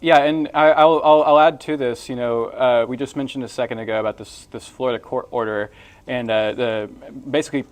Yeah, and I'll add to this. We just mentioned a second ago about this Florida court order, and basically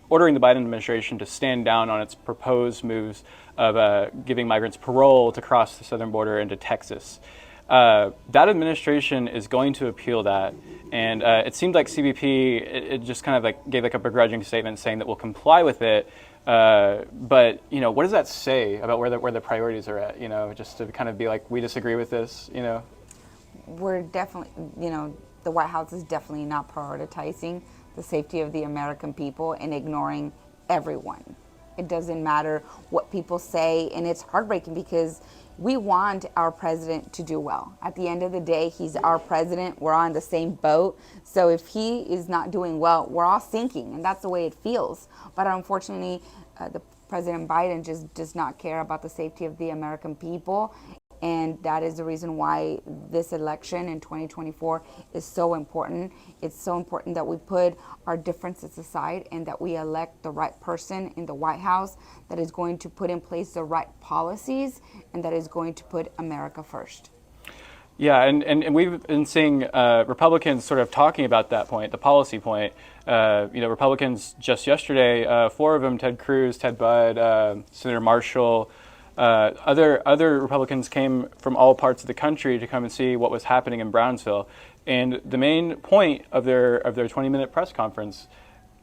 ordering the Biden administration to stand down on its proposed moves of giving migrants parole to cross the southern border into Texas. That administration is going to appeal that, and it seemed like CBP it just kind of like gave like a begrudging statement saying that we'll comply with it. But what does that say about where the priorities are at? Just to kind of be like, we disagree with this. We're definitely, the White House is definitely not prioritizing the safety of the American people and ignoring everyone. It doesn't matter what people say, and it's heartbreaking because we want our president to do well. At the end of the day, he's our president. We're on the same boat. So if he is not doing well, we're all sinking, and that's the way it feels. But unfortunately, the President Biden just does not care about the safety of the American people. And that is the reason why this election in 2024 is so important. It's so important that we put our differences aside and that we elect the right person in the White House that is going to put in place the right policies and that is going to put America first. Yeah, and we've been seeing Republicans sort of talking about that point, the policy point. Republicans just yesterday, four of them, Ted Cruz, Ted Budd, Senator Marshall, other Republicans came from all parts of the country to come and see what was happening in Brownsville. And the main point of their 20-minute press conference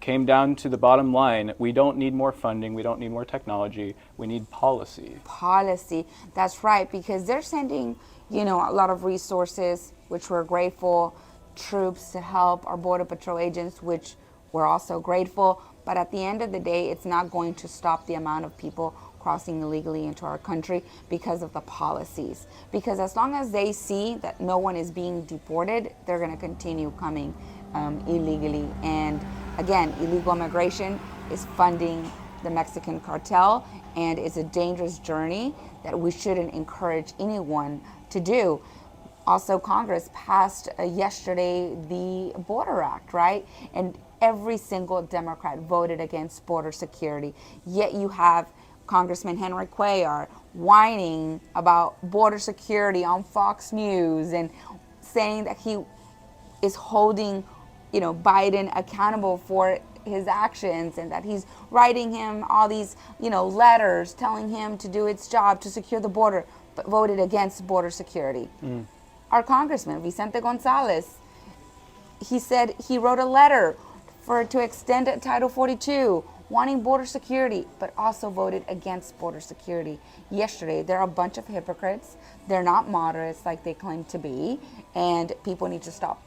came down to the bottom line. We don't need more funding. We don't need more technology. We need policy. Policy. That's right, because they're sending, a lot of resources, which we're grateful, troops to help our Border Patrol agents, which we're also grateful. But at the end of the day, it's not going to stop the amount of people crossing illegally into our country because of the policies. Because as long as they see that no one is being deported, they're going to continue coming illegally. And again, illegal immigration is funding the Mexican cartel, and it's a dangerous journey that we shouldn't encourage anyone to do. Also, Congress passed yesterday the Border Act, right? And every single Democrat voted against border security. Yet you have Congressman Henry Cuellar whining about border security on Fox News and saying that he is holding, Biden accountable for his actions and that he's writing him all these, letters telling him to do its job to secure the border, but voted against border security. Our Congressman, Vicente Gonzalez, he said he wrote a letter to extend Title 42, wanting border security, but also voted against border security yesterday. They're a bunch of hypocrites. They're not moderates like they claim to be, and people need to stop,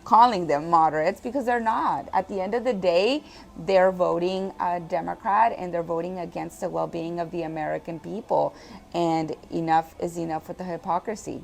calling them moderates because they're not. At the end of the day, they're voting Democrat and they're voting against the well-being of the American people. And enough is enough with the hypocrisy.